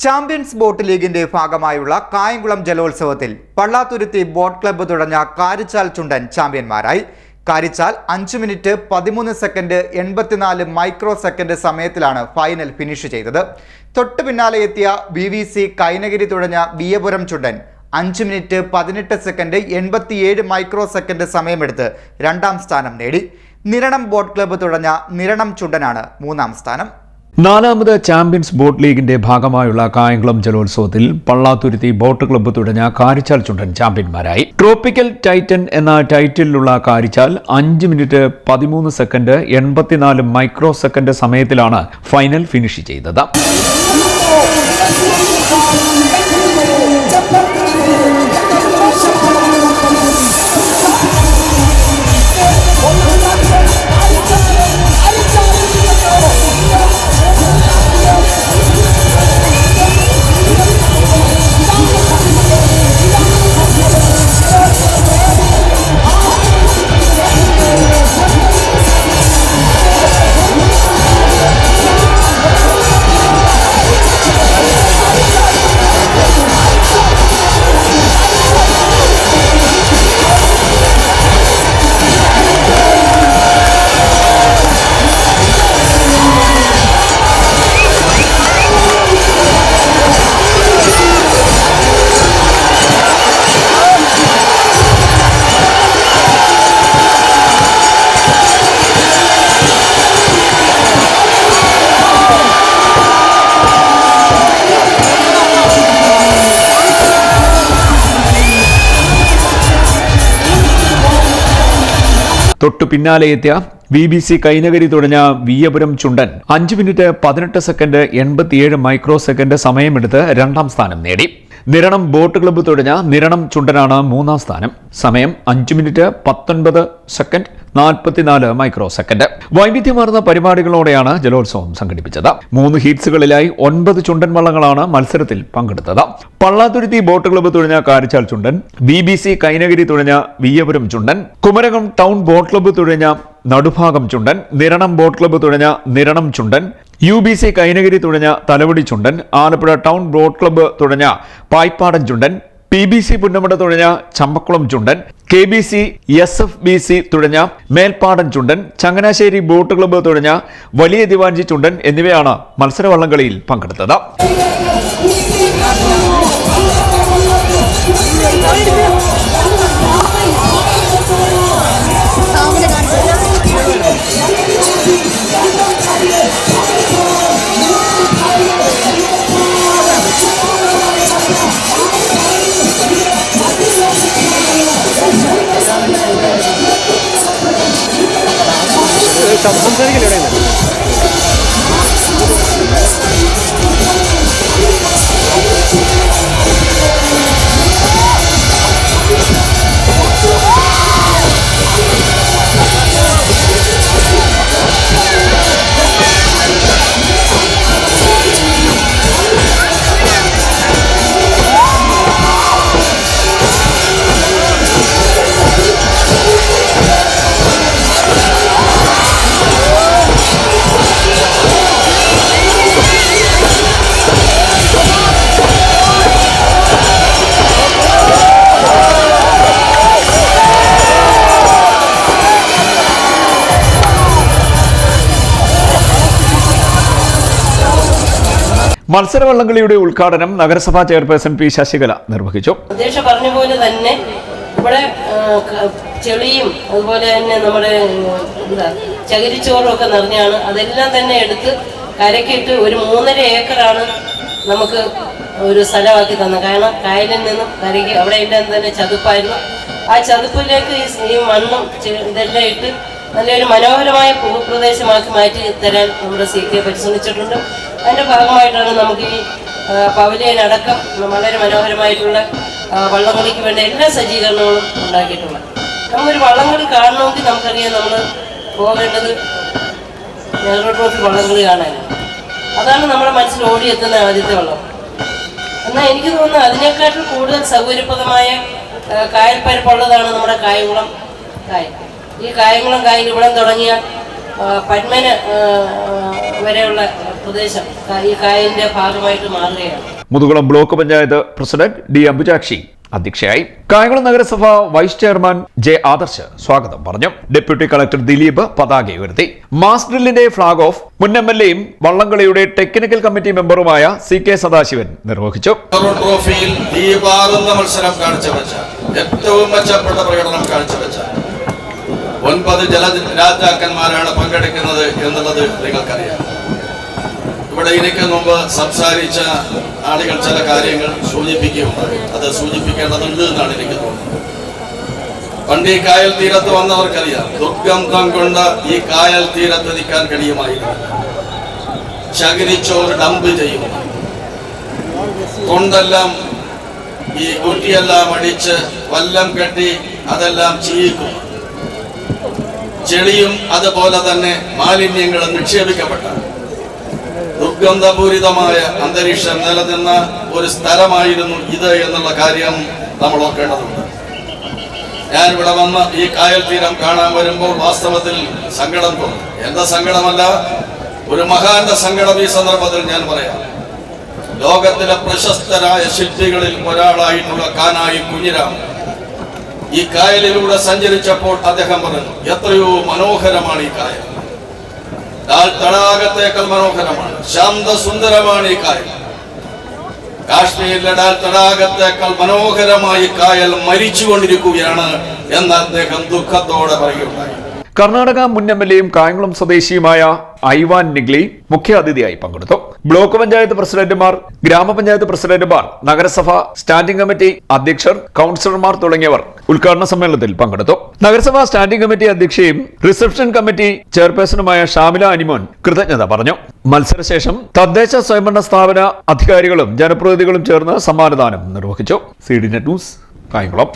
Champions boat ലീഗിന്റെ ഭാഗമായുള്ള കായംകുളം ജലോത്സവത്തിൽ പള്ളാത്തുരുത്തി ബോട്ട് ക്ലബ്ബ് തുടങ്ങിയ കാരിച്ചാൽ ചുണ്ടൻ ചാമ്പ്യന്മാരായി. Karichal 5 minute 13 second 84 micro second സമയത്തിലാണ് ഫൈനൽ ഫിനിഷ് ചെയ്തത്. തൊട്ടു പിന്നാലെ എത്തിയ BBC കൈനഗിരി തുടങ്ങിയ Veeyapuram chundan 5 minute 18 second 87 micro second സമയമെടുത്ത് 2ാം സ്ഥാനം നേടി. നിരണം ബോട്ട് ക്ലബ്ബ് തുടങ്ങിയ നിരണം ചുണ്ടനാണ് 3ാം സ്ഥാനം. 4ാമത് ചാമ്പ്യൻസ് ബോട്ട് ലീഗിന്റെ ഭാഗമായുള്ള കായംകുളം ജലോത്സവത്തിൽ പള്ളാത്തുരുത്തി ബോട്ട് ക്ലബ്ബ് തുടങ്ങിയ കാരിച്ചാൽ ചുണ്ടൻ ചാമ്പ്യന്മാരായി. ട്രോപ്പിക്കൽ ടൈറ്റൻ എന്ന ടൈറ്റിലുള്ള Karichal 5 minute 13 second 84 micro second സമയത്തിലാണ് ഫൈനൽ ഫിനിഷ് ചെയ്തത്. തൊട്ടു പിന്നാലെ എത്തിയ BBC കൈനഗരി തുടങ്ങിയ Veeyapuram chundan 5 minute 18 second 87 micro second സമയമെടുത്ത് 2ാം സ്ഥാനം നേടി. നിരണം ബോട്ട് ക്ലബ്ബ് തുടങ്ങിയ നിരണം ചുണ്ടനാണ് 3ാം സ്ഥാനം. സമയം 5 മിനിറ്റ് 19 സെക്കൻഡ് 44 മൈക്രോ സെക്കൻഡ്. വൈവിധ്യമാർന്ന പരിപാടികളോടെയാണ് ജലോത്സവം സംഘടിപ്പിച്ചത്. 3 ഹീറ്റ്സുകളിലായി 9 ചുണ്ടൻ വള്ളങ്ങളാണ് മത്സരത്തിൽ പങ്കെടുത്തത്. പള്ളാത്തുരുത്തി ബോട്ട് ക്ലബ്ബ് തുടങ്ങിയ കാരിച്ചാൽ ചുണ്ടൻ, BBC കൈനഗരി തുടങ്ങിയ വിയപുരം ചുണ്ടൻ, കുമരകം ടൗൺ ബോട്ട് ക്ലബ്ബ് തുടങ്ങിയ നടുഭാഗം ചുണ്ടൻ, നിരണം ബോട്ട് ക്ലബ്ബ് തുടങ്ങിയ നിരണം ചുണ്ടൻ, UBC കൈനഗരി തുടങ്ങിയ തലവടി ചുണ്ടൻ, ആലപ്പുഴ ടൗൺ ബോട്ട് ക്ലബ്ബ് തുടങ്ങിയ പായ്പാടൻ ചുണ്ടൻ, PBC പുന്നമട തുടങ്ങിയ ചമ്പക്കുളം ചുണ്ടൻ, KBC SFBC തുടങ്ങിയ മേൽപ്പാടൻ ചുണ്ടൻ, ചങ്ങനാശ്ശേരി ബോട്ട് ക്ലബ്ബ് തുടങ്ങിയ വലിയ ദിവാഞ്ചി ചുണ്ടൻ എന്നിവയാണ് മത്സരവള്ളംകളിയിൽ പങ്കെടുത്തത്. മത്സരവള്ളംകളിയുടെ ഉദ്ഘാടനം നഗരസഭാ ചെയർപേഴ്സൺ P. ശശികല നിർവഹിച്ചു. അധ്യക്ഷ പറഞ്ഞ പോലെ തന്നെ ഇവിടെ ചെളിയും അതുപോലെ തന്നെ നമ്മുടെ ചകിരിച്ചോറും ഒക്കെ നിറഞ്ഞാണ്. അതെല്ലാം തന്നെ എടുത്ത് കരക്കിട്ട് ഒരു 3.5 ഏക്കറാണ് നമുക്ക് ഒരു സ്ഥലമാക്കി തന്നത്. കാരണം കായലിൽ നിന്നും കരയ്ക്ക് അവിടെ എല്ലാം തന്നെ ചതുപ്പായിരുന്നു. ആ ചതുപ്പിലേക്ക് ഈ മണ്ണും ഇതെല്ലാം ഇട്ട് നല്ലൊരു മനോഹരമായ ഭൂപ്രദേശമാക്കി മാറ്റി തരാൻ നമ്മുടെ CK പരിശ്രമിച്ചിട്ടുണ്ട്. അതിൻ്റെ ഭാഗമായിട്ടാണ് നമുക്ക് ഈ പവലിയൻ അടക്കം വളരെ മനോഹരമായിട്ടുള്ള വള്ളംകളിക്ക് വേണ്ട എല്ലാ സജ്ജീകരണങ്ങളും ഉണ്ടാക്കിയിട്ടുള്ളത്. നമുക്കൊരു വള്ളംകളി കാണണമെങ്കിൽ നമുക്കറിയാം നമ്മൾ പോകേണ്ടത് നെഹ്റു ട്രോഫി വള്ളംകളി കാണാനാണ്. അതാണ് നമ്മുടെ മനസ്സിൽ ഓടിയെത്തുന്ന ആദ്യത്തെ വള്ളം. എന്നാൽ എനിക്ക് തോന്നുന്നു അതിനേക്കാട്ടിൽ കൂടുതൽ സൗകര്യപ്രദമായ കായൽപ്പരപ്പുള്ളതാണ് നമ്മുടെ കായംകുളം കായൽ. ഈ കായംകുളം കായൽ ഇവിടെ തുടങ്ങിയ പന്മന വരെയുള്ള പ്രദേശം ഈ കായലിൻ്റെ ഭാഗമായിട്ട് മാറുകയാണ്. Muthukulam block panchayat president D Ambujakshi അധ്യക്ഷയായി. കായംകുളം നഗരസഭ വൈസ് ചെയർമാൻ ജെ ആദർശ് സ്വാഗതം പറഞ്ഞു. ഡെപ്യൂട്ടി കളക്ടർ ദിലീപ് പതാക ഉയർത്തി. മാസ് ഡ്രില്ലിന്റെ ഫ്ളാഗ് ഓഫ് മുൻ എംഎൽഎയും വള്ളംകളിയുടെ ടെക്നിക്കൽ കമ്മിറ്റി മെമ്പറുമായ CK സദാശിവൻ നിർവഹിച്ചു. ട്രോഫിയിൽ ദീപാറുന്ന മത്സരം കാഴ്ചവെച്ച ഏറ്റവും മെച്ചപ്പെട്ട പ്രകടനം കാഴ്ചവെച്ച 9 ജലരാജാക്കന്മാരാണ് പങ്കെടുക്കുന്നത് എന്നുള്ളത് നിങ്ങൾക്കറിയാം. ഇവിടെ എനിക്ക് മുമ്പ് സംസാരിച്ച ആളുകൾ ചില കാര്യങ്ങൾ സൂചിപ്പിക്കുകയുണ്ടായി. അത് സൂചിപ്പിക്കേണ്ടതുണ്ട് എന്നാണ് എനിക്ക് തോന്നുന്നത്. പണ്ട് ഈ കായൽ തീരത്ത് വന്നവർക്കറിയാം, ദുർഗന്ധം കൊണ്ട് ഈ കായൽ തീരത്തെത്തിക്കാൻ കഴിയുമായിരുന്നു. ചകിരിച്ചോറ് ഡംപ് ചെയ്യും, കൊണ്ടെല്ലാം ഈ കുറ്റിയെല്ലാം അടിച്ച് വല്ലം കെട്ടി അതെല്ലാം ചീയിക്കും. ചെളിയും അതുപോലെ തന്നെ മാലിന്യങ്ങളും നിക്ഷേപിക്കപ്പെട്ട ദുർഗന്ധപൂരിതമായ അന്തരീക്ഷം നിലനിന്ന ഒരു സ്ഥലമായിരുന്നു ഇത് എന്നുള്ള കാര്യം നമ്മൾ ഓർക്കേണ്ടതുണ്ട്. ഞാനിവിടെ വന്ന് ഈ കായൽ തീരം കാണാൻ വരുമ്പോൾ വാസ്തവത്തിൽ സങ്കടം തോന്നും. എന്റെ സങ്കടമല്ല, ഒരു മഹാന്റെ സങ്കടം ഈ സന്ദർഭത്തിൽ ഞാൻ പറയാം. ലോകത്തിലെ പ്രശസ്തരായ ശില്പികളിൽ ഒരാളായിട്ടുള്ള കാനായി കുഞ്ഞിരാമൻ ഈ കായലിലൂടെ സഞ്ചരിച്ചപ്പോൾ അദ്ദേഹം പറഞ്ഞു, എത്രയോ മനോഹരമാണ് ഈ കായൽ, തടാകത്തേക്കാൾ മനോഹരമാണ്, ശാന്തസുന്ദരമാണ് ഈ കായൽ. കാശ്മീരിലെ ഡാൽ തടാകത്തേക്കാൾ മനോഹരമായി കായൽ മരിച്ചുകൊണ്ടിരിക്കുകയാണ് എന്ന് അദ്ദേഹം ദുഃഖത്തോടെ പറയുകയുണ്ടായി. കർണാടക മുൻ എംഎൽഎയും കായംകുളം സ്വദേശിയുമായ ഐവാൻ നിഗ്ലി മുഖ്യാതിഥിയായി പങ്കെടുത്തു. ബ്ലോക്ക് പഞ്ചായത്ത് പ്രസിഡന്റുമാർ, ഗ്രാമപഞ്ചായത്ത് പ്രസിഡന്റുമാർ, നഗരസഭ സ്റ്റാൻഡിംഗ് കമ്മിറ്റി അധ്യക്ഷർ, കൌൺസിലർമാർ തുടങ്ങിയവർ ഉദ്ഘാടന സമ്മേളനത്തിൽ പങ്കെടുത്തു. നഗരസഭാ സ്റ്റാൻഡിംഗ് കമ്മിറ്റി അധ്യക്ഷയും റിസപ്ഷൻ കമ്മിറ്റി ചെയർപേഴ്സണുമായ ഷാമില അനിമോൻ കൃതജ്ഞത പറഞ്ഞു. മത്സരശേഷം തദ്ദേശ സ്വയംഭരണ സ്ഥാപന അധികാരികളും ജനപ്രതിനിധികളും ചേർന്ന് സമ്മാനദാനം നിർവഹിച്ചു. CDNet news, Kayamkulam.